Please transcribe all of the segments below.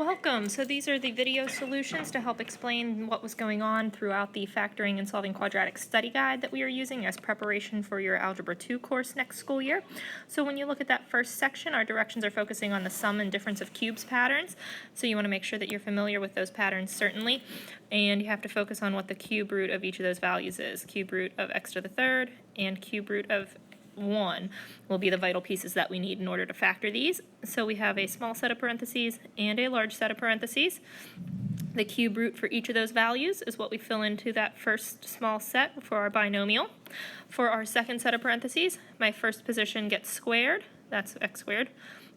Welcome. So these are the video solutions to help explain what was going on throughout the Factoring and Solving Quadratic Study Guide that we are using as preparation for your Algebra 2 course next school year. So when you look at that first section, our directions are focusing on the sum and difference of cubes patterns. So you want to make sure that you're familiar with those patterns certainly, and you have to focus on what the cube root of each of those values is. Cube root of x to the third and cube root of 1 will be the vital pieces that we need in order to factor these. So we have a small set of parentheses and a large set of parentheses. The cube root for each of those values is what we fill into that first small set for our binomial. For our second set of parentheses, my first position gets squared, that's x squared.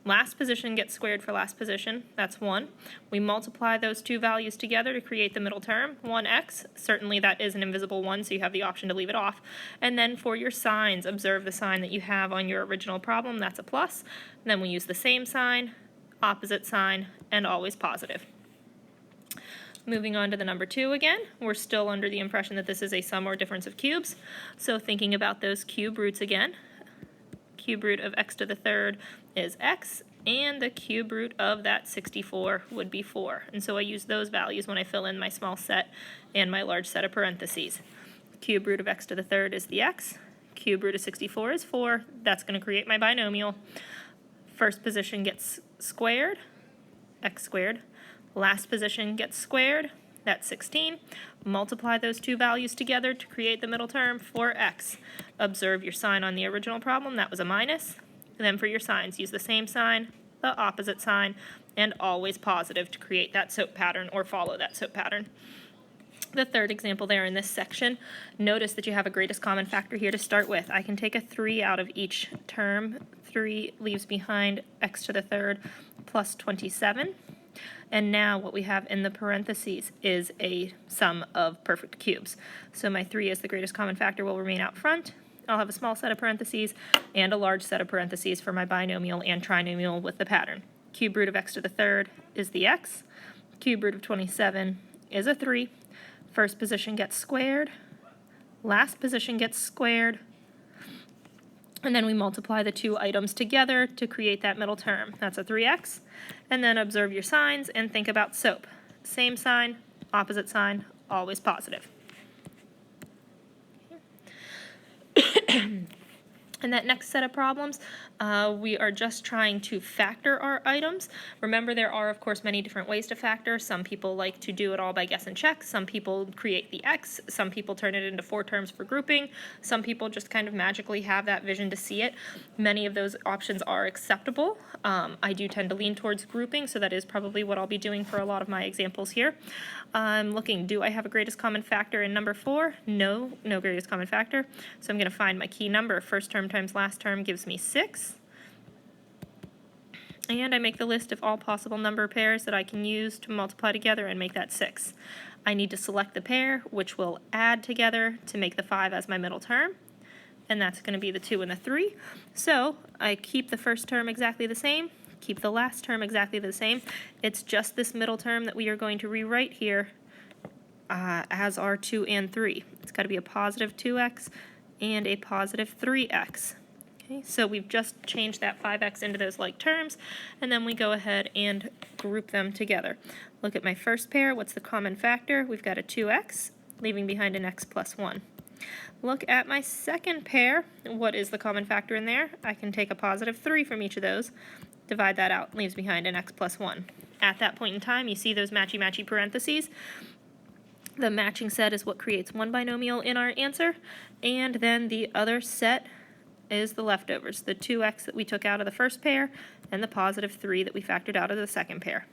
Last position gets squared for last position, that's 1. We multiply those two values together to create the middle term, 1x. Certainly that is an invisible 1, so you have the option to leave it off. And then for your signs, observe the sign that you have on your original problem, that's a plus. And then we use the same sign, opposite sign, and always positive. Moving on to the number 2 again, we're still under the impression that this is a sum or difference of cubes. So thinking about those cube roots again, cube root of x to the third is x, and the cube root of that 64 would be 4. And so I use those values when I fill in my small set and my large set of parentheses. Cube root of x to the third is the x, cube root of 64 is 4, that's going to create my binomial. First position gets squared, x squared. Last position gets squared, that's 16. Multiply those two values together to create the middle term, 4x. Observe your sign on the original problem, that was a minus. And then for your signs, use the same sign, the opposite sign, and always positive to create that SOAP pattern or follow that SOAP pattern. The third example there in this section, notice that you have a greatest common factor here to start with. I can take a 3 out of each term. 3 leaves behind x to the third plus 27. And now what we have in the parentheses is a sum of perfect cubes. So my 3 as the greatest common factor will remain out front. I'll have a small set of parentheses and a large set of parentheses for my binomial and trinomial with the pattern. Cube root of x to the third is the x. Cube root of 27 is a 3. First position gets squared. Last position gets squared. And then we multiply the two items together to create that middle term. That's a 3x. And then observe your signs and think about SOAP. Same sign, opposite sign, always positive. In that next set of problems, we are just trying to factor our items. Remember, there are, of course, many different ways to factor. Some people like to do it all by guess and check. Some people create the x. Some people turn it into 4 terms for grouping. Some people just kind of magically have that vision to see it. Many of those options are acceptable. I do tend to lean towards grouping, so that is probably what I'll be doing for a lot of my examples here. I'm looking, do I have a greatest common factor in number 4? No, no greatest common factor. So I'm going to find my key number. First term times last term gives me 6. And I make the list of all possible number pairs that I can use to multiply together and make that 6. I need to select the pair, which will add together to make the 5 as my middle term. And that's going to be the 2 and the 3. So I keep the first term exactly the same, keep the last term exactly the same. It's just this middle term that we are going to rewrite here as our 2 and 3. It's got to be a positive 2x and a positive 3x. Okay, so we've just changed that 5x into those like terms, and then we go ahead and group them together. Look at my first pair. What's the common factor? We've got a 2x, leaving behind an x plus 1. Look at my second pair. What is the common factor in there? I can take a positive 3 from each of those, divide that out, leaves behind an x plus 1. At that point in time, you see those matchy-matchy parentheses. The matching set is what creates one binomial in our answer, and then the other set is the leftovers, the 2x that we took out of the first pair and the positive 3 that we factored out of the second pair.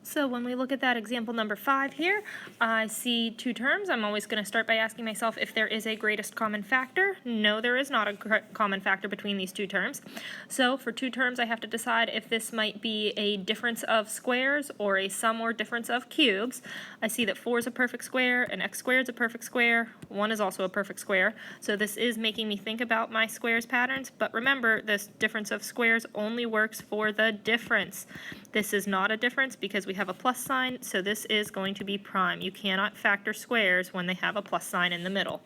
So when we look at that example number 5 here, I see 2 terms. I'm always going to start by asking myself if there is a greatest common factor. No, there is not a common factor between these 2 terms. So for 2 terms, I have to decide if this might be a difference of squares or a sum or difference of cubes. I see that 4 is a perfect square and x squared is a perfect square. 1 is also a perfect square. So this is making me think about my squares patterns. But remember, this difference of squares only works for the difference. This is not a difference because we have a plus sign, so this is going to be prime. You cannot factor squares when they have a plus sign in the middle.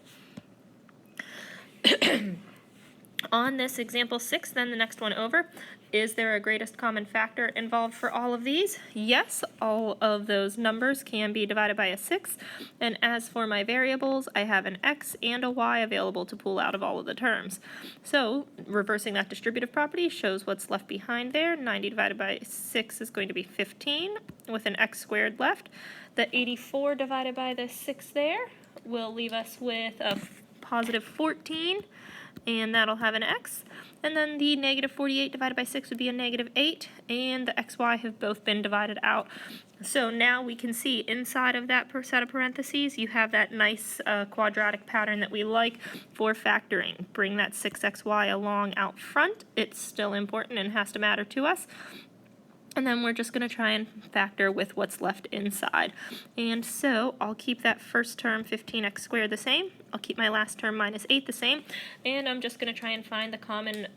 On this example 6, then the next one over, is there a greatest common factor involved for all of these? Yes, all of those numbers can be divided by a 6. And as for my variables, I have an x and a y available to pull out of all of the terms. So reversing that distributive property shows what's left behind there. 90 divided by 6 is going to be 15 with an x squared left. The 84 divided by the 6 there will leave us with a positive 14. And that'll have an x. And then the negative 48 divided by 6 would be a negative 8, and the xy have both been divided out. So now we can see inside of that set of parentheses, you have that nice quadratic pattern that we like for factoring. Bring that 6xy along out front. It's still important and has to matter to us. And then we're just going to try and factor with what's left inside. And so I'll keep that first term, 15x squared, the same. I'll keep my last term, minus 8, the same. And I'm just going to try and find the common,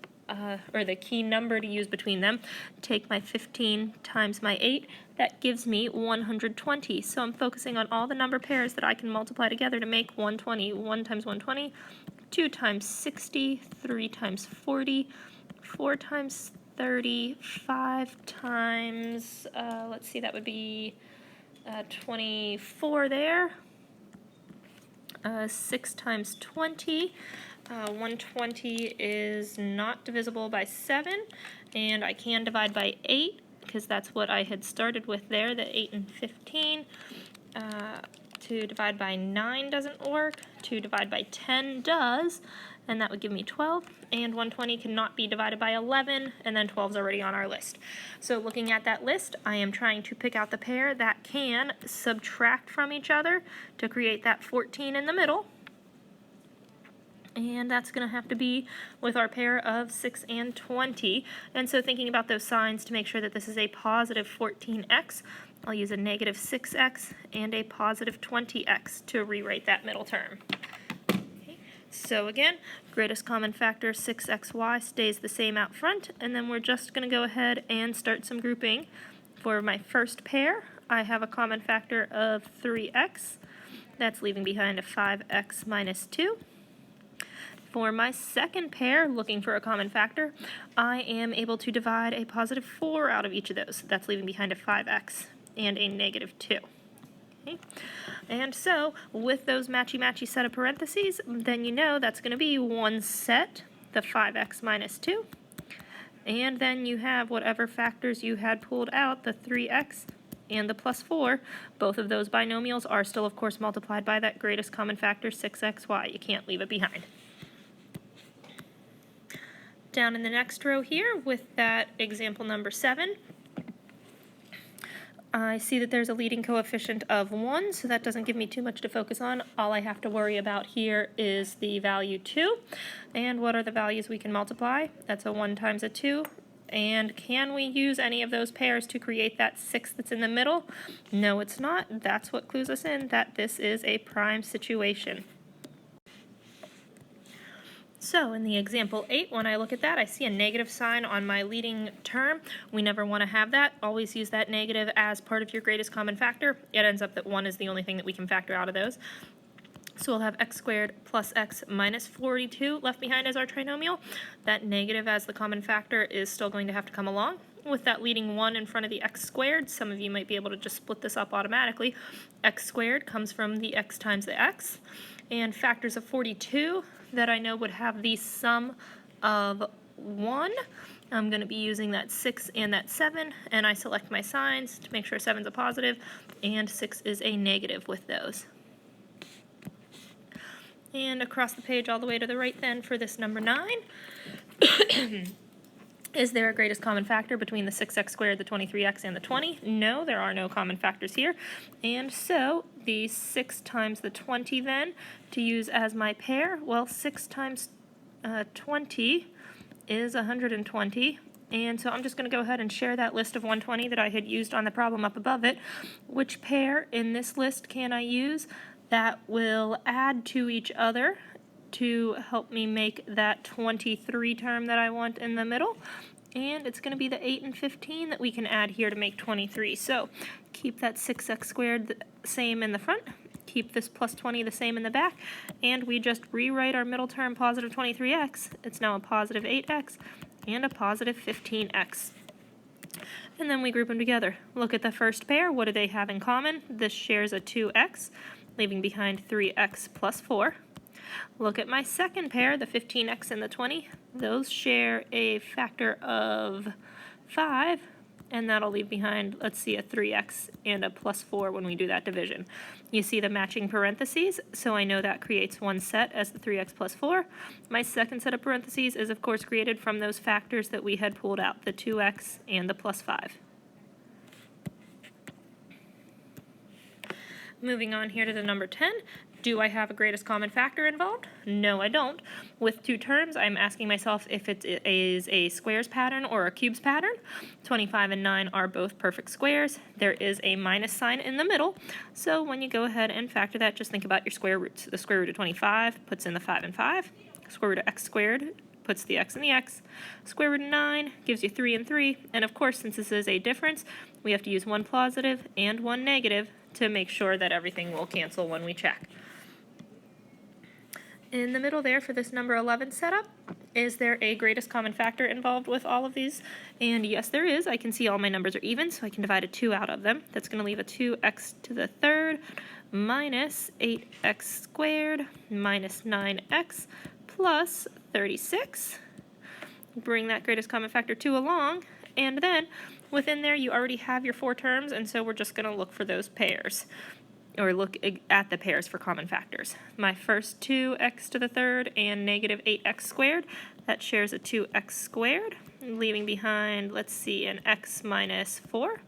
or the key number to use between them. Take my 15 times my 8. That gives me 120. So I'm focusing on all the number pairs that I can multiply together to make 120. 1 times 120, 2 times 60, 3 times 40, 4 times 30, 5 times, let's see, that would be 24 there, 6 times 20, 120 is not divisible by 7, and I can divide by 8, because that's what I had started with there, the 8 and 15. To divide by 9 doesn't work, to divide by 10 does, and that would give me 12, and 120 cannot be divided by 11, and then 12 is already on our list. So looking at that list, I am trying to pick out the pair that can subtract from each other to create that 14 in the middle, and that's going to have to be with our pair of 6 and 20. And so thinking about those signs to make sure that this is a positive 14x, I'll use a negative 6x and a positive 20x to rewrite that middle term. Okay. So again, greatest common factor 6xy stays the same out front, and then we're just going to go ahead and start some grouping. For my first pair, I have a common factor of 3x. That's leaving behind a 5x minus 2. For my second pair, looking for a common factor, I am able to divide a positive 4 out of each of those. That's leaving behind a 5x and a negative 2. Okay. And so, with those matchy-matchy set of parentheses, then you know that's going to be one set, the 5x minus 2, and then you have whatever factors you had pulled out, the 3x and the plus 4. Both of those binomials are still, of course, multiplied by that greatest common factor, 6xy. You can't leave it behind. Down in the next row here with that example number 7, I see that there's a leading coefficient of 1, so that doesn't give me too much to focus on. All I have to worry about here is the value 2. And what are the values we can multiply? That's a 1 times a 2. And can we use any of those pairs to create that 6 that's in the middle? No, it's not. That's what clues us in that this is a prime situation. So in the example 8, when I look at that, I see a negative sign on my leading term. We never want to have that. Always use that negative as part of your greatest common factor. It ends up that 1 is the only thing that we can factor out of those. So we'll have x squared plus x minus 42 left behind as our trinomial. That negative as the common factor is still going to have to come along. With that leading 1 in front of the x squared, some of you might be able to just split this up automatically. X squared comes from the x times the x. And factors of 42 that I know would have the sum of 1. I'm going to be using that 6 and that 7, and I select my signs to make sure 7's a positive and 6 is a negative with those. And across the page all the way to the right then for this number 9. Is there a greatest common factor between the 6x squared, the 23x, and the 20? No, there are no common factors here. And so the 6 times the 20 then, to use as my pair, well, 6 times 20 is 120. And so I'm just going to go ahead and share that list of 120 that I had used on the problem up above it. Which pair in this list can I use that will add to each other to help me make that 23 term that I want in the middle? And it's going to be the 8 and 15 that we can add here to make 23. So keep that 6x squared the same in the front, keep this plus 20 the same in the back, and we just rewrite our middle term positive 23x. It's now a positive 8x and a positive 15x. And then we group them together. Look at the first pair. What do they have in common? This shares a 2x, leaving behind 3x plus 4. Look at my second pair, the 15x and the 20. Those share a factor of 5, and that'll leave behind, let's see, a 3x and a plus 4 when we do that division. You see the matching parentheses, so I know that creates one set as the 3x plus 4. My second set of parentheses is, of course, created from those factors that we had pulled out, the 2x and the plus 5. Moving on here to the number 10. Do I have a greatest common factor involved? No, I don't. With two terms, I'm asking myself if it is a squares pattern or a cubes pattern. 25 and 9 are both perfect squares. There is a minus sign in the middle, so when you go ahead and factor that, just think about your square roots. The square root of 25 puts in the 5 and 5. Square root of x squared puts the x in the x. Square root of 9 gives you 3 and 3, and of course, since this is a difference, we have to use one positive and one negative to make sure that everything will cancel when we check. In the middle there for this number 11 setup, is there a greatest common factor involved with all of these? And yes, there is. I can see all my numbers are even, so I can divide a 2 out of them. That's going to leave a 2x to the third minus 8x squared minus 9x plus 36. Bring that greatest common factor 2 along, and then within there you already have your 4 terms, and so we're just going to look for those pairs, or look at the pairs for common factors. My first 2x to the third and negative 8x squared, that shares a 2x squared, leaving behind, let's see, an x minus 4.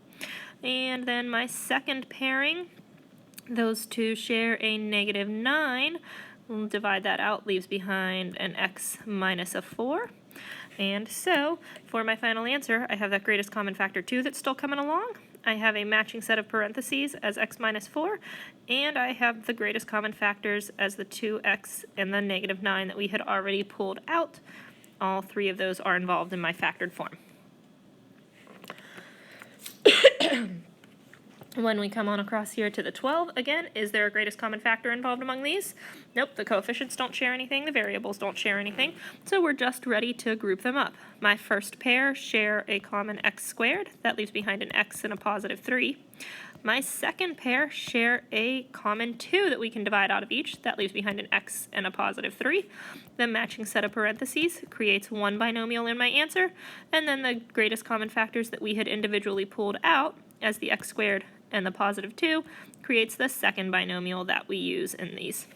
And then my second pairing, those two share a negative 9. We'll divide that out, leaves behind an x minus a 4. And so, for my final answer, I have that greatest common factor 2 that's still coming along. I have a matching set of parentheses as x minus 4, and I have the greatest common factors as the 2x and the negative 9 that we had already pulled out. All three of those are involved in my factored form. When we come on across here to the 12, again, is there a greatest common factor involved among these? Nope, the coefficients don't share anything, the variables don't share anything, so we're just ready to group them up. My first pair share a common x squared, that leaves behind an x and a positive 3. My second pair share a common 2 that we can divide out of each, that leaves behind an x and a positive 3. The matching set of parentheses creates one binomial in my answer, and then the greatest common factors that we had individually pulled out as the x squared and the positive 2 creates the second binomial that we use in these.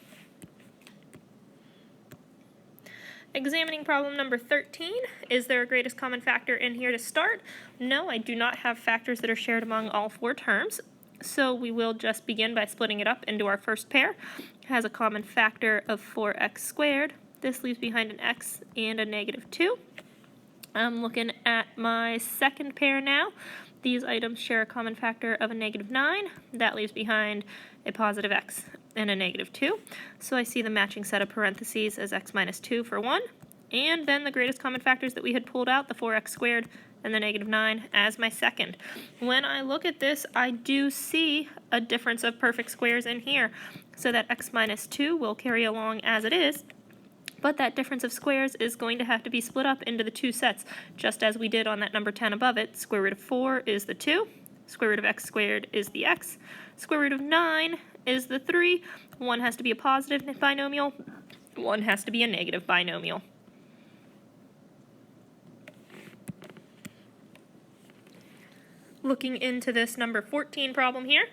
Examining problem number 13, is there a greatest common factor in here to start? No, I do not have factors that are shared among all 4 terms, so we will just begin by splitting it up into our first pair. It has a common factor of 4x squared. This leaves behind an x and a negative 2. I'm looking at my second pair now. These items share a common factor of a negative 9. That leaves behind a positive x and a negative 2. So I see the matching set of parentheses as x minus 2 for 1. And then the greatest common factors that we had pulled out, the 4x squared and the negative 9, as my second. When I look at this, I do see a difference of perfect squares in here. So that x minus 2 will carry along as it is. But that difference of squares is going to have to be split up into the 2 sets, just as we did on that number 10 above it. Square root of 4 is the 2, square root of x squared is the x, square root of 9 is the 3. One has to be a positive binomial, one has to be a negative binomial. Looking into this number 14 problem here,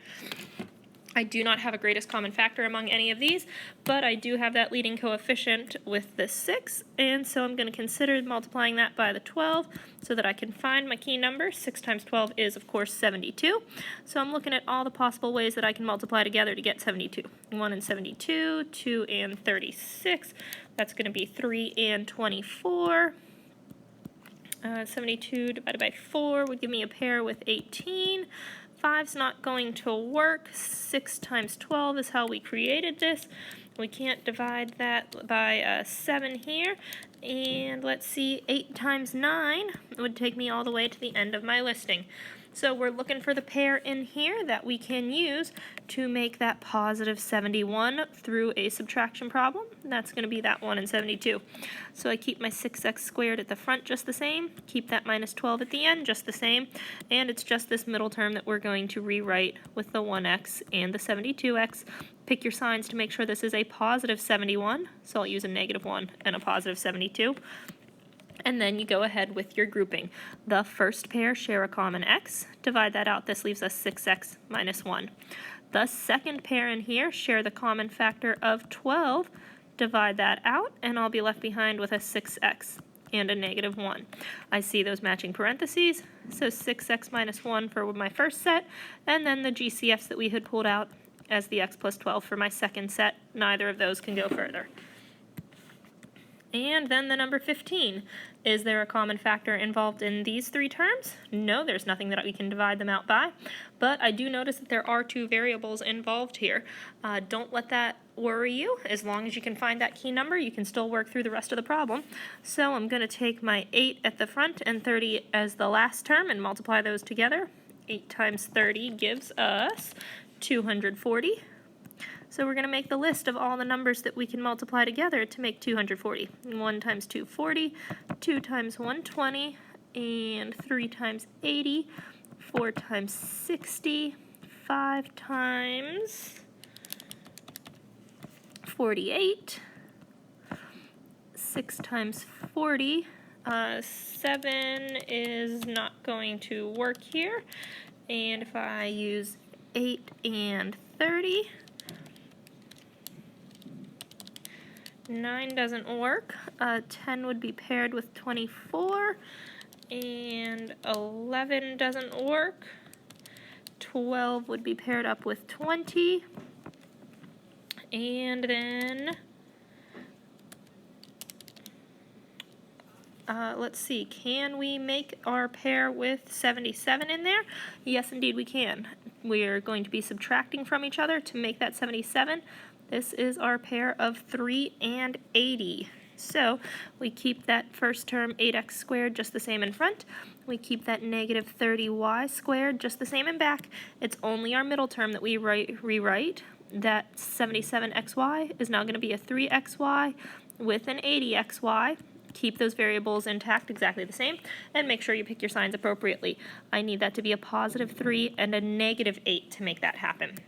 I do not have a greatest common factor among any of these, but I do have that leading coefficient with the 6, and so I'm going to consider multiplying that by the 12 so that I can find my key number. 6 times 12 is, of course, 72. So I'm looking at all the possible ways that I can multiply together to get 72. 1 and 72, 2 and 36. That's going to be 3 and 24. 72 divided by 4 would give me a pair with 18. 5's not going to work. 6 times 12 is how we created this. We can't divide that by 7 here. And let's see, 8 times 9 would take me all the way to the end of my listing. So we're looking for the pair in here that we can use to make that positive 71 through a subtraction problem. That's going to be that 1 and 72. So I keep my 6x squared at the front just the same, keep that minus 12 at the end just the same, and it's just this middle term that we're going to rewrite with the 1x and the 72x. Pick your signs to make sure this is a positive 71, so I'll use a negative 1 and a positive 72. And then you go ahead with your grouping. The first pair share a common x. Divide that out. This leaves us 6x minus 1. The second pair in here share the common factor of 12. Divide that out, and I'll be left behind with a 6x and a negative 1. I see those matching parentheses, so 6x minus 1 for my first set, and then the GCFs that we had pulled out as the x plus 12 for my second set. Neither of those can go further. And then the number 15. Is there a common factor involved in these three terms? No, there's nothing that we can divide them out by, but I do notice that there are two variables involved here. Don't let that worry you. As long as you can find that key number, you can still work through the rest of the problem. So I'm going to take my 8 at the front and 30 as the last term and multiply those together. 8 times 30 gives us 240. So we're going to make the list of all the numbers that we can multiply together to make 240. 1 times 240, 2 times 120, and 3 times 80, 4 times 60, 5 times 48, 6 times 40, 7 is not going to work here, and if I use 8 and 30, 9 doesn't work. 10 would be paired with 24, and 11 doesn't work. 12 would be paired up with 20, and then let's see, can we make our pair with 77 in there? Yes, indeed we can. We are going to be subtracting from each other to make that 77. This is our pair of 3 and 80. So we keep that first term 8x squared just the same in front. We keep that negative 30y squared just the same in back. It's only our middle term that we rewrite. That 77xy is now going to be a 3xy with an 80xy. Keep those variables intact, exactly the same, and make sure you pick your signs appropriately. I need that to be a positive 3 and a negative 8 to make that happen.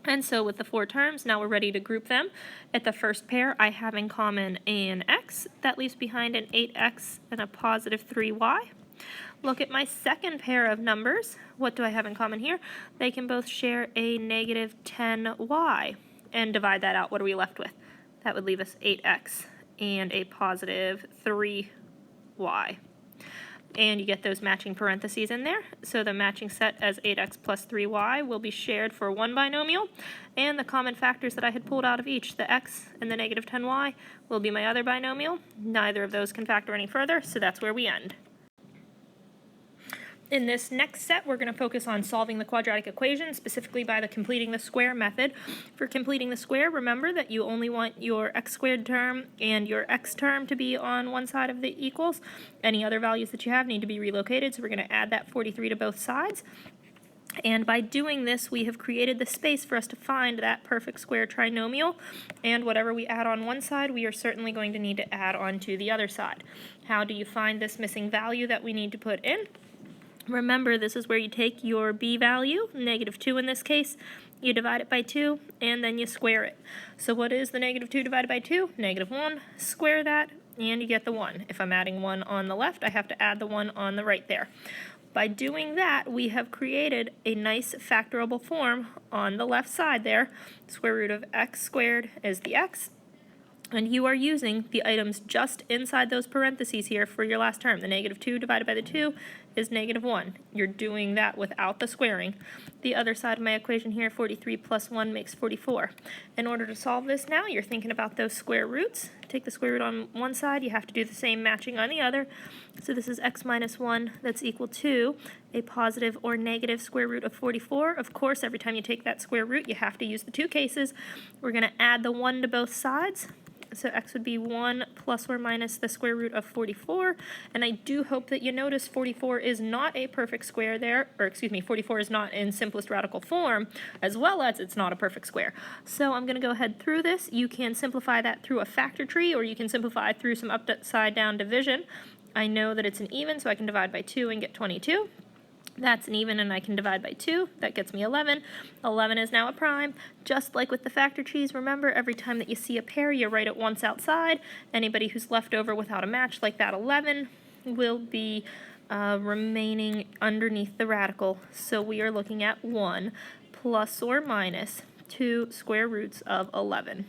And so with the four terms, now we're ready to group them. At the first pair, I have in common an x. That leaves behind an 8x and a positive 3y. Look at my second pair of numbers. What do I have in common here? They can both share a negative 10y. And divide that out. What are we left with? That would leave us 8x and a positive 3y. And you get those matching parentheses in there. So the matching set as 8x plus 3y will be shared for one binomial, and the common factors that I had pulled out of each, the x and the negative 10y, will be my other binomial. Neither of those can factor any further, so that's where we end. In this next set, we're going to focus on solving the quadratic equation, specifically by the completing the square method. For completing the square, remember that you only want your x squared term and your x term to be on one side of the equals. Any other values that you have need to be relocated, so we're going to add that 43 to both sides. And by doing this, we have created the space for us to find that perfect square trinomial, and whatever we add on one side, we are certainly going to need to add on to the other side. How do you find this missing value that we need to put in? Remember, this is where you take your b value, negative 2 in this case, you divide it by 2, and then you square it. So what is the negative 2 divided by 2? Negative 1. Square that, and you get the 1. If I'm adding 1 on the left, I have to add the 1 on the right there. By doing that, we have created a nice factorable form on the left side there. Square root of x squared is the x. And you are using the items just inside those parentheses here for your last term. The negative 2 divided by the 2 is negative 1. You're doing that without the squaring. The other side of my equation here, 43 plus 1 makes 44. In order to solve this now, you're thinking about those square roots. Take the square root on one side, you have to do the same matching on the other. So this is x minus 1 that's equal to a positive or negative square root of 44. Of course, every time you take that square root, you have to use the two cases. We're going to add the 1 to both sides. So x would be 1 plus or minus the square root of 44, and I do hope that you notice 44 is not a perfect square there, or excuse me, 44 is not in simplest radical form, as well as it's not a perfect square. So I'm going to go ahead through this. You can simplify that through a factor tree, or you can simplify through some upside down division. I know that it's an even, so I can divide by 2 and get 22. That's an even, and I can divide by 2. That gets me 11. 11 is now a prime. Just like with the factor trees, remember, every time that you see a pair, you write it once outside. Anybody who's left over without a match, like that 11, will be remaining underneath the radical. So we are looking at 1 plus or minus 2 square roots of 11.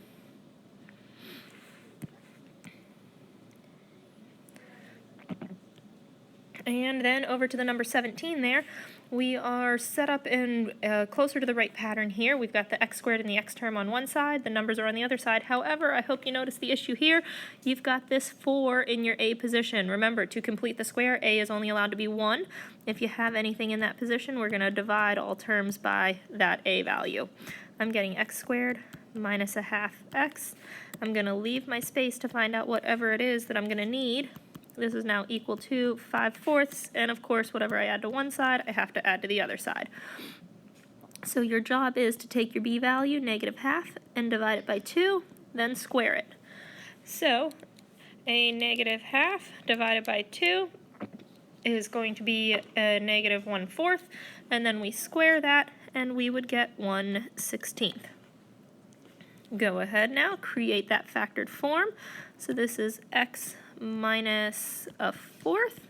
And then over to the number 17 there, we are set up in closer to the right pattern here. We've got the x squared and the x term on one side. The numbers are on the other side. However, I hope you notice the issue here. You've got this 4 in your A position. Remember, to complete the square, A is only allowed to be 1. If you have anything in that position, we're going to divide all terms by that A value. I'm getting x squared minus a half x. I'm going to leave my space to find out whatever it is that I'm going to need. This is now equal to 5/4, and of course, whatever I add to one side, I have to add to the other side. So your job is to take your b value, -1/2, and divide it by 2, then square it. So a -1/2 divided by 2 is going to be a -1/4, and then we square that, and we would get 1/16. Go ahead now, create that factored form. So this is x minus a 4th,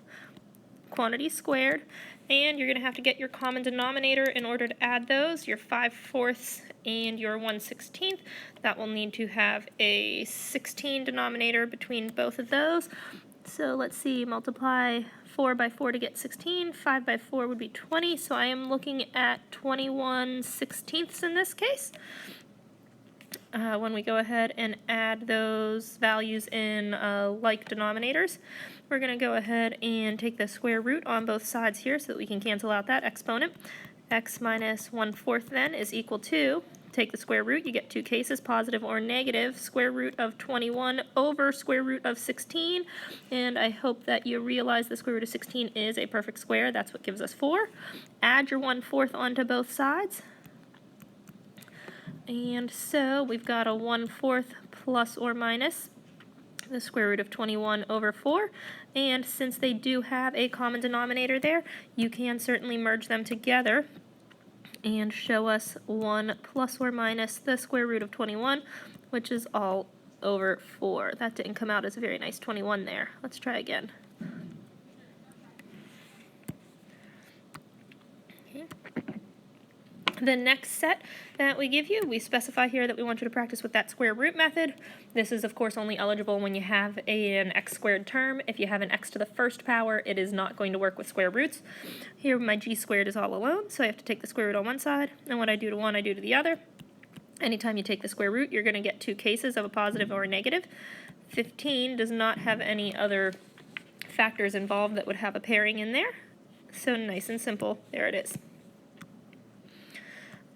quantity squared, and you're going to have to get your common denominator in order to add those, your 5/4 and your 1/16. That will need to have a 16 denominator between both of those. So let's see, multiply 4 by 4 to get 16, 5 by 4 would be 20, so I am looking at 21/16 in this case. When we go ahead and add those values in like denominators, we're going to go ahead and take the square root on both sides here so that we can cancel out that exponent. X minus 1/4 then is equal to, take the square root, you get two cases, positive or negative, square root of 21 over square root of 16, and I hope that you realize the square root of 16 is a perfect square. That's what gives us 4. Add your 1/4 onto both sides. And so we've got a 1/4 plus or minus the square root of 21 over 4. And since they do have a common denominator there, you can certainly merge them together and show us 1 plus or minus the square root of 21, which is all over 4. That didn't come out as a very nice 21 there. Let's try again. The next set that we give you, we specify here that we want you to practice with that square root method. This is, of course, only eligible when you have an x squared term. If you have an x to the first power, it is not going to work with square roots. Here, my g squared is all alone, so I have to take the square root on one side, and what I do to one, I do to the other. Anytime you take the square root, you're going to get two cases of a positive or a negative. 15 does not have any other factors involved that would have a pairing in there. So nice and simple, there it is.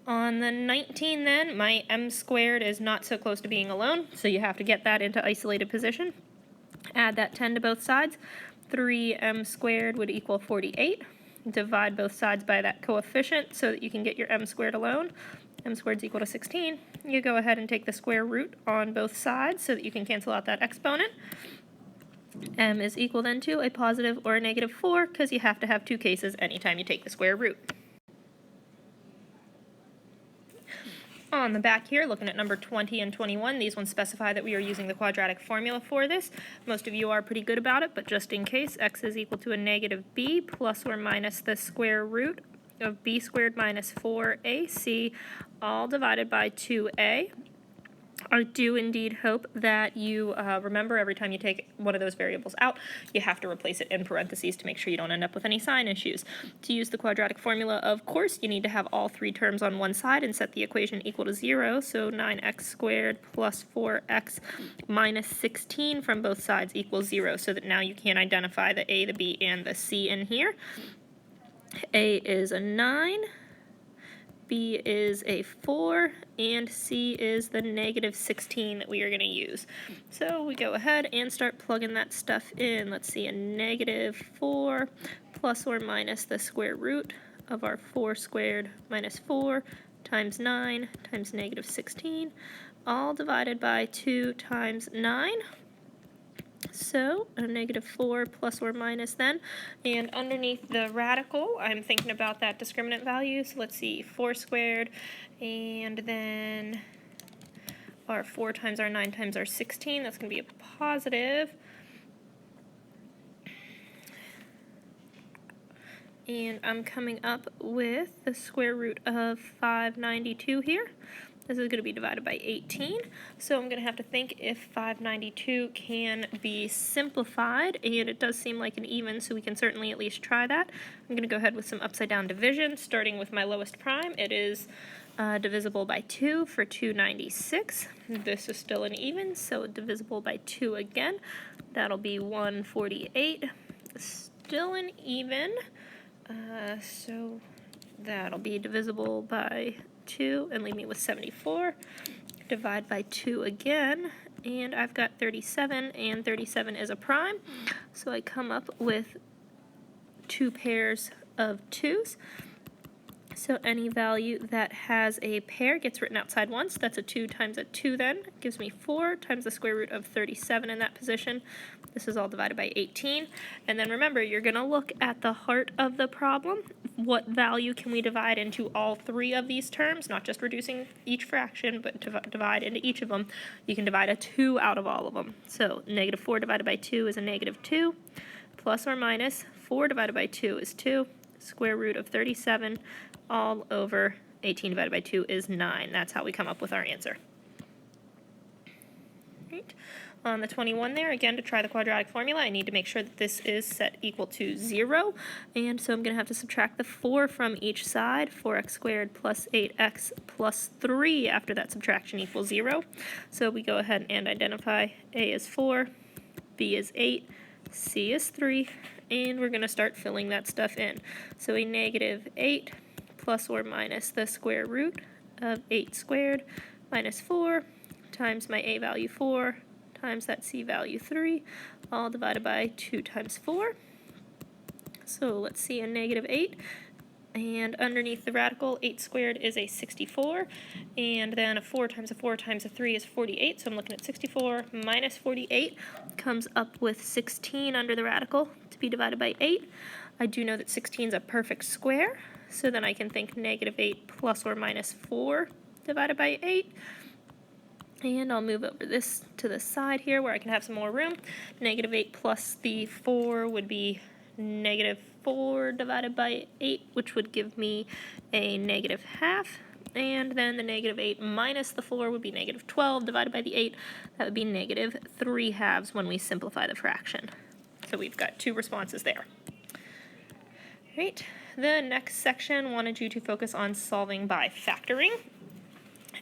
On the 19 then, my m squared is not so close to being alone, so you have to get that into isolated position. Add that 10 to both sides. 3m squared would equal 48. Divide both sides by that coefficient so that you can get your m squared alone. M squared is equal to 16. You go ahead and take the square root on both sides so that you can cancel out that exponent. M is equal then to a positive or a -4 because you have to have two cases anytime you take the square root. On the back here, looking at number 20 and 21, these ones specify that we are using the quadratic formula for this. Most of you are pretty good about it, but just in case, x is equal to a -b plus or minus the square root of b squared minus 4ac, all divided by 2a. I do indeed hope that you remember every time you take one of those variables out, you have to replace it in parentheses to make sure you don't end up with any sign issues. To use the quadratic formula, of course, you need to have all three terms on one side and set the equation equal to 0, so 9x squared plus 4x minus 16 from both sides equals 0, so that now you can identify the a, the b, and the c in here. A is a 9, B is a 4, and C is the negative 16 that we are going to use. So we go ahead and start plugging that stuff in. Let's see, a negative 4 plus or minus the square root of our 4 squared minus 4 times 9 times negative 16, all divided by 2 times 9. So a negative 4 plus or minus then, and underneath the radical I'm thinking about that discriminant value. So let's see, 4 squared, and then our 4 times our 9 times our 16, that's going to be a positive. And I'm coming up with the square root of 592 here. This is going to be divided by 18, so I'm going to have to think if 592 can be simplified, and it does seem like an even, so we can certainly at least try that. I'm going to go ahead with some upside down division, starting with my lowest prime. It is divisible by 2 for 296. This is still an even, so divisible by 2 again. That'll be 148. Still an even, so that'll be divisible by 2 and leave me with 74. Divide by 2 again, and I've got 37, and 37 is a prime, so I come up with 2 pairs of 2's. So any value that has a pair gets written outside once. That's a 2 times a 2 then. Gives me 4 times the square root of 37 in that position. This is all divided by 18. And then remember, you're going to look at the heart of the problem. What value can we divide into all 3 of these terms? Not just reducing each fraction, but divide into each of them. You can divide a 2 out of all of them. So negative 4 divided by 2 is a negative 2. Plus or minus 4 divided by 2 is 2. Square root of 37 all over 18 divided by 2 is 9. That's how we come up with our answer. Right. On the 21 there, again, to try the quadratic formula, I need to make sure that this is set equal to 0. And so I'm going to have to subtract the 4 from each side. 4x squared plus 8x plus 3 after that subtraction equals 0. So we go ahead and identify A is 4, B is 8, C is 3, and we're going to start filling that stuff in. So a negative 8 plus or minus the square root of 8 squared minus 4 times my A value 4 times that C value 3, all divided by 2 times 4. So let's see, a negative 8, and underneath the radical, 8 squared is a 64, and then a 4 times a 4 times a 3 is 48, so I'm looking at 64 minus 48 comes up with 16 under the radical to be divided by 8. I do know that 16 is a perfect square, so then I can think negative 8 plus or minus 4 divided by 8. And I'll move over this to the side here where I can have some more room. Negative 8 plus the 4 would be negative 4 divided by 8, which would give me a negative half. And then the negative 8 minus the 4 would be negative 12 divided by the 8. That would be negative 3 halves when we simplify the fraction. So we've got 2 responses there. Right. The next section wanted you to focus on solving by factoring.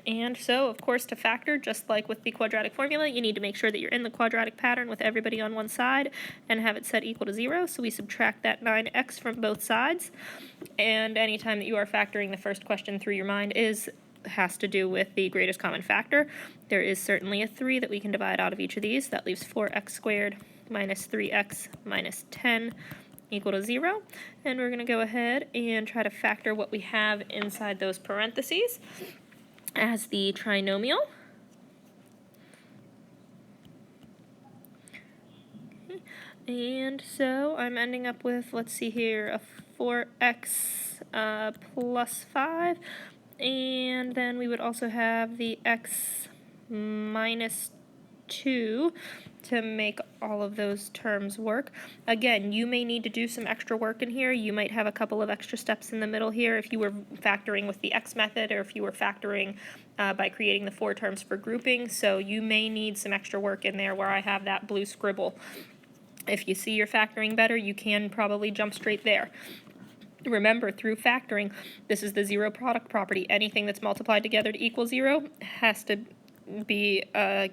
And so, of course, to factor, just like with the quadratic formula, you need to make sure that you're in the quadratic pattern with everybody on one side and have it set equal to 0. So we subtract that 9x from both sides. And anytime that you are factoring, the first question through your mind has to do with the greatest common factor. There is certainly a 3 that we can divide out of each of these. That leaves 4x squared minus 3x minus 10 equal to 0. And we're going to go ahead and try to factor what we have inside those parentheses as the trinomial. Okay. And so I'm ending up with, let's see here, a 4x plus 5, and then we would also have the x minus 2 to make all of those terms work. Again, you may need to do some extra work in here. You might have a couple of extra steps in the middle here if you were factoring with the x method, or if you were factoring by creating the 4 terms for grouping. So you may need some extra work in there where I have that blue scribble. If you see you're factoring better, you can probably jump straight there. Remember, through factoring, this is the zero product property. Anything that's multiplied together to equal 0 has to be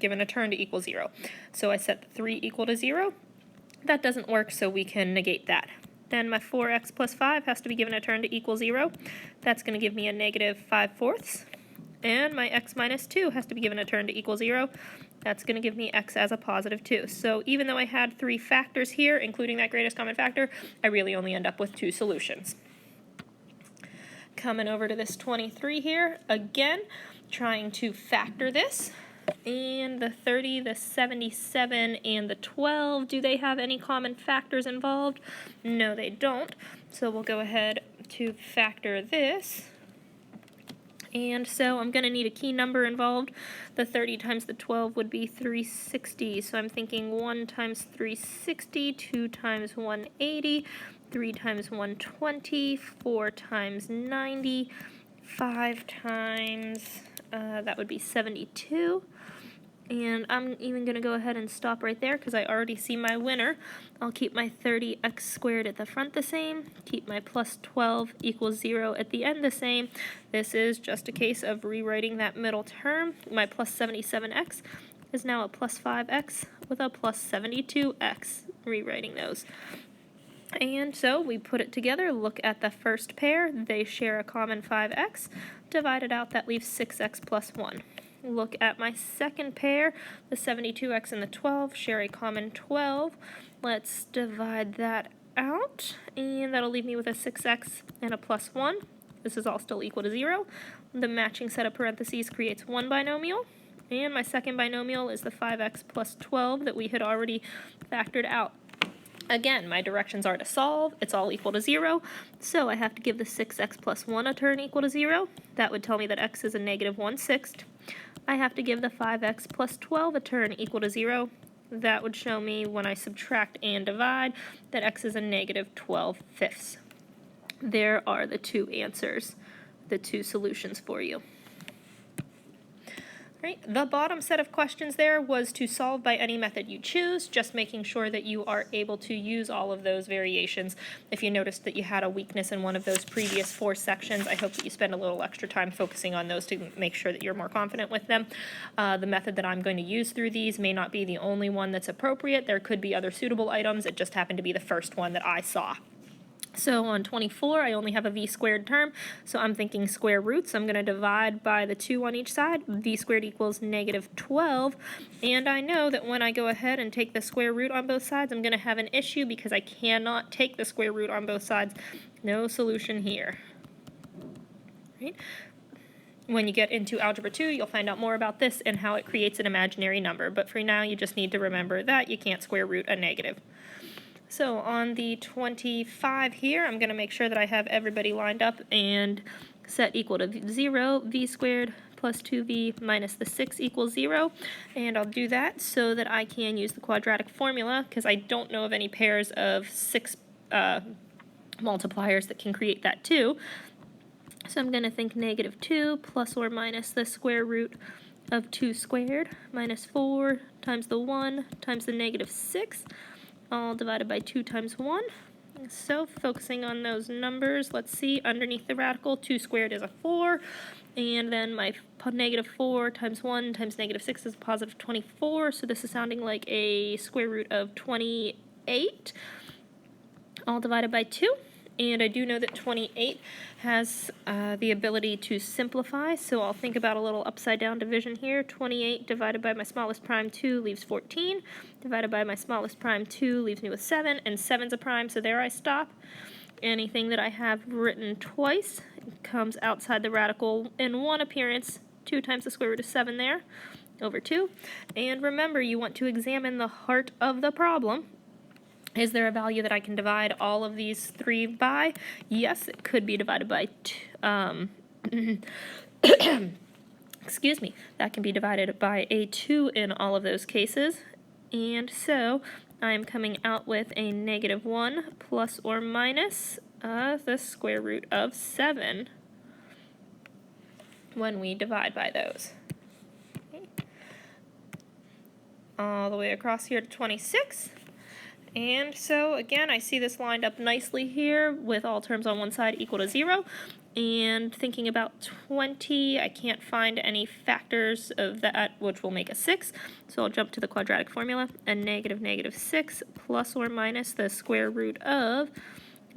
given a term to equal 0. So I set the 3 equal to 0. That doesn't work, so we can negate that. Then my 4x plus 5 has to be given a term to equal 0. That's going to give me a negative 5/4. And my x minus 2 has to be given a term to equal 0. That's going to give me x as a positive 2. So even though I had 3 factors here, including that greatest common factor, I really only end up with 2 solutions. Coming over to this 23 here, again, trying to factor this. And the 30, the 77, and the 12, do they have any common factors involved? No, they don't. So we'll go ahead to factor this. And so I'm going to need a key number involved. The 30 times the 12 would be 360. So I'm thinking 1 times 360, 2 times 180, 3 times 120, 4 times 90, 5 times, that would be 72. And I'm even going to go ahead and stop right there because I already see my winner. I'll keep my 30x squared at the front the same, keep my plus 12 equals 0 at the end the same. This is just a case of rewriting that middle term. My plus 77x is now a plus 5x with a plus 72x, rewriting those. And so we put it together, look at the first pair, they share a common 5x, divided out, that leaves 6x plus 1. Look at my second pair, the 72x and the 12 share a common 12. Let's divide that out, and that'll leave me with a 6x and a plus 1. This is all still equal to 0. The matching set of parentheses creates one binomial, and my second binomial is the 5x plus 12 that we had already factored out. Again, my directions are to solve. It's all equal to 0, so I have to give the 6x plus 1 a term equal to 0. That would tell me that x is a negative 1/6. I have to give the 5x plus 12 a term equal to 0. That would show me when I subtract and divide that x is a negative 12/5. There are the 2 answers, the 2 solutions for you. Right. The bottom set of questions there was to solve by any method you choose, just making sure that you are able to use all of those variations. If you noticed that you had a weakness in one of those previous 4 sections, I hope that you spend a little extra time focusing on those to make sure that you're more confident with them. The method that I'm going to use through these may not be the only one that's appropriate. There could be other suitable items. It just happened to be the first one that I saw. So on 24, I only have a v squared term, so I'm thinking square roots. I'm going to divide by the 2 on each side. V squared equals negative 12, and I know that when I go ahead and take the square root on both sides, I'm going to have an issue because I cannot take the square root on both sides. No solution here. Right? When you get into Algebra 2, you'll find out more about this and how it creates an imaginary number, but for now, you just need to remember that you can't square root a negative. So on the 25 here, I'm going to make sure that I have everybody lined up and set equal to 0, v squared plus 2v minus the 6 equals 0. And I'll do that so that I can use the quadratic formula because I don't know of any pairs of 6 multipliers that can create that too. So I'm going to think negative 2 plus or minus the square root of 2 squared minus 4 times the 1 times the negative 6. All divided by 2 times 1. So focusing on those numbers, let's see, underneath the radical, 2 squared is a 4, and then my negative 4 times 1 times negative 6 is a positive 24, so this is sounding like a square root of 28, all divided by 2. And I do know that 28 has the ability to simplify, so I'll think about a little upside down division here. 28 divided by my smallest prime 2 leaves 14, divided by my smallest prime 2 leaves me with 7, and 7's a prime, so there I stop. Anything that I have written twice comes outside the radical in one appearance, 2 times the square root of 7 there, over 2. And remember, you want to examine the heart of the problem. Is there a value that I can divide all of these 3 by? Yes, it could be divided by, excuse me, that can be divided by a 2 in all of those cases. And so I'm coming out with a negative 1 plus or minus the square root of 7 when we divide by those. Okay. All the way across here to 26. And so, again, I see this lined up nicely here with all terms on one side equal to 0. And thinking about 20, I can't find any factors of that which will make a 6. So I'll jump to the quadratic formula. A negative negative 6 plus or minus the square root of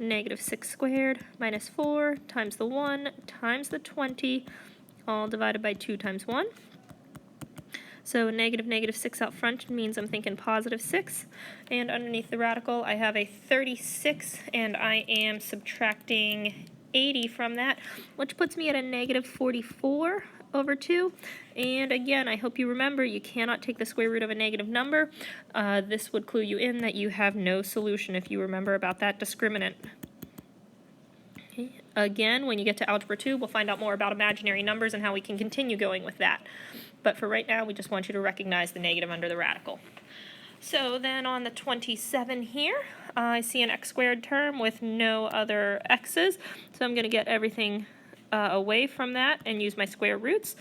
negative 6 squared minus 4 times the 1 times the 20, all divided by 2 times 1. So negative 6 out front means I'm thinking positive 6. And underneath the radical, I have a 36, and I am subtracting 80 from that, which puts me at a negative 44 over 2. And again, I hope you remember you cannot take the square root of a negative number. This would clue you in that you have no solution if you remember about that discriminant. Okay. Again, when you get to Algebra 2, we'll find out more about imaginary numbers and how we can continue going with that. But for right now, we just want you to recognize the negative under the radical. So then on the 27 here, I see an x squared term with no other x's. So I'm going to get everything away from that and use my square roots.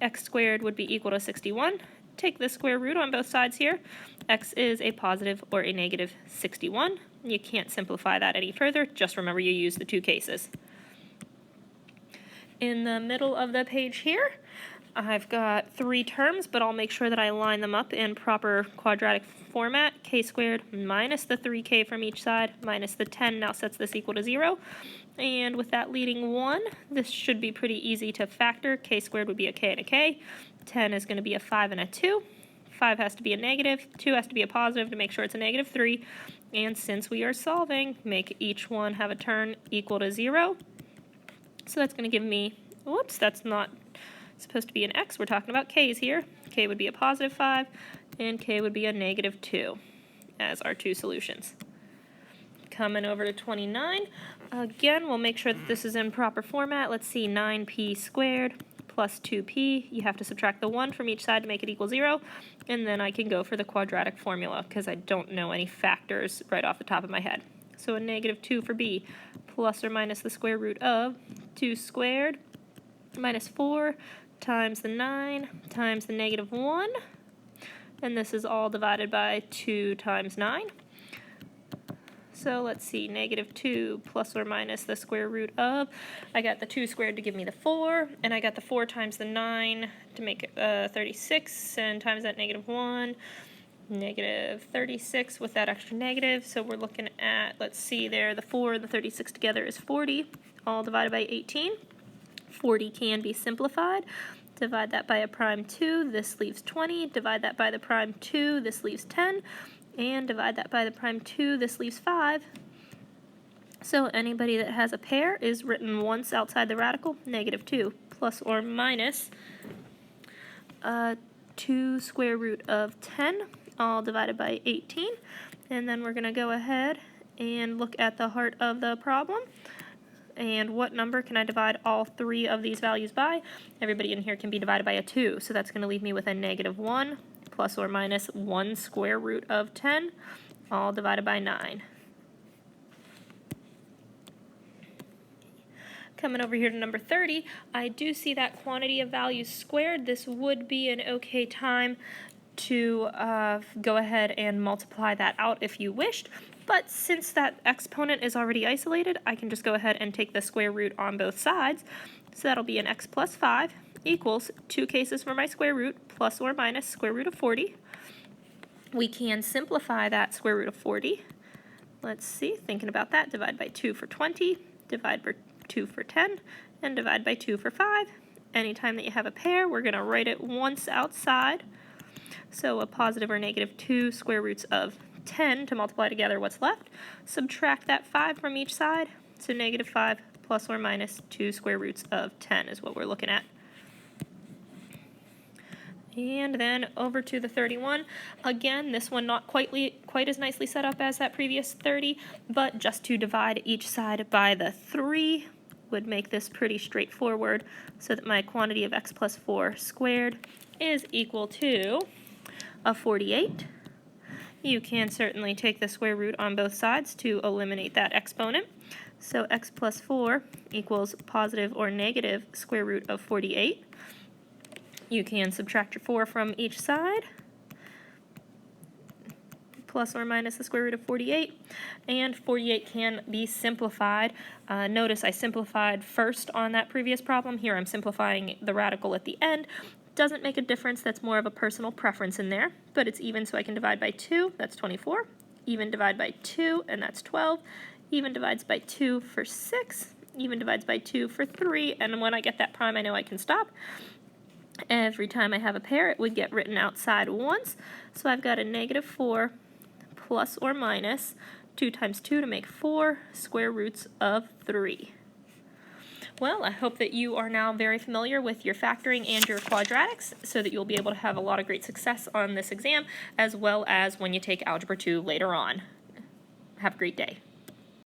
X squared would be equal to 61. Take the square root on both sides here. X is a positive or a negative 61. You can't simplify that any further. Just remember you use the two cases. In the middle of the page here, I've got 3 terms, but I'll make sure that I line them up in proper quadratic format. K squared minus the 3k from each side minus the 10 now sets this equal to 0. And with that leading 1, this should be pretty easy to factor. K squared would be a k and a k. 10 is going to be a 5 and a 2. 5 has to be a negative. 2 has to be a positive to make sure it's a negative 3. And since we are solving, make each one have a term equal to 0. So that's going to give me, whoops, that's not supposed to be an x. We're talking about k's here. K would be a positive 5, and k would be a negative 2 as our two solutions. Coming over to 29, again, we'll make sure that this is in proper format. Let's see, 9p squared plus 2p. You have to subtract the 1 from each side to make it equal 0, and then I can go for the quadratic formula because I don't know any factors right off the top of my head. So a negative 2 for b, plus or minus the square root of 2 squared minus 4 times the 9 times the negative 1, and this is all divided by 2 times 9. So let's see, negative 2 plus or minus the square root of, I got the 2 squared to give me the 4, and I got the 4 times the 9 to make it 36, and times that negative 1, negative 36 with that extra negative. So we're looking at, let's see there, the 4 and the 36 together is 40, all divided by 18. 40 can be simplified. Divide that by a prime 2, this leaves 20. Divide that by the prime 2, this leaves 10. And divide that by the prime 2, this leaves 5. So anybody that has a pair is written once outside the radical, negative 2, plus or minus 2 square root of 10, all divided by 18. And then we're going to go ahead and look at the heart of the problem. And what number can I divide all 3 of these values by? Everybody in here can be divided by a 2, so that's going to leave me with a negative 1 plus or minus 1 square root of 10, all divided by 9. Coming over here to number 30, I do see that quantity of values squared. This would be an okay time to go ahead and multiply that out if you wished. But since that exponent is already isolated, I can just go ahead and take the square root on both sides. So that'll be an x plus 5 equals 2 cases for my square root plus or minus square root of 40. We can simplify that square root of 40. Let's see, thinking about that, divide by 2 for 20, divide by 2 for 10, and divide by 2 for 5. Anytime that you have a pair, we're going to write it once outside. So a positive or negative 2 square roots of 10 to multiply together what's left. Subtract that 5 from each side, so negative 5 plus or minus 2 square roots of 10 is what we're looking at. And then over to the 31. Again, this one not quite as nicely set up as that previous 30, but just to divide each side by the 3 would make this pretty straightforward, so that my quantity of x plus 4 squared is equal to a 48. You can certainly take the square root on both sides to eliminate that exponent. So x plus 4 equals positive or negative square root of 48. You can subtract your 4 from each side, plus or minus the square root of 48, and 48 can be simplified. Notice I simplified first on that previous problem. Here I'm simplifying the radical at the end. Doesn't make a difference, that's more of a personal preference in there, but it's even, so I can divide by 2, that's 24. Even divide by 2, and that's 12. Even divides by 2 for 6. Even divides by 2 for 3. And when I get that prime, I know I can stop. Every time I have a pair, it would get written outside once. So I've got a -4 plus or minus 2 times 2 to make 4 square roots of 3. Well, I hope that you are now very familiar with your factoring and your quadratics so that you'll be able to have a lot of great success on this exam as well as when you take Algebra 2 later on. Have a great day.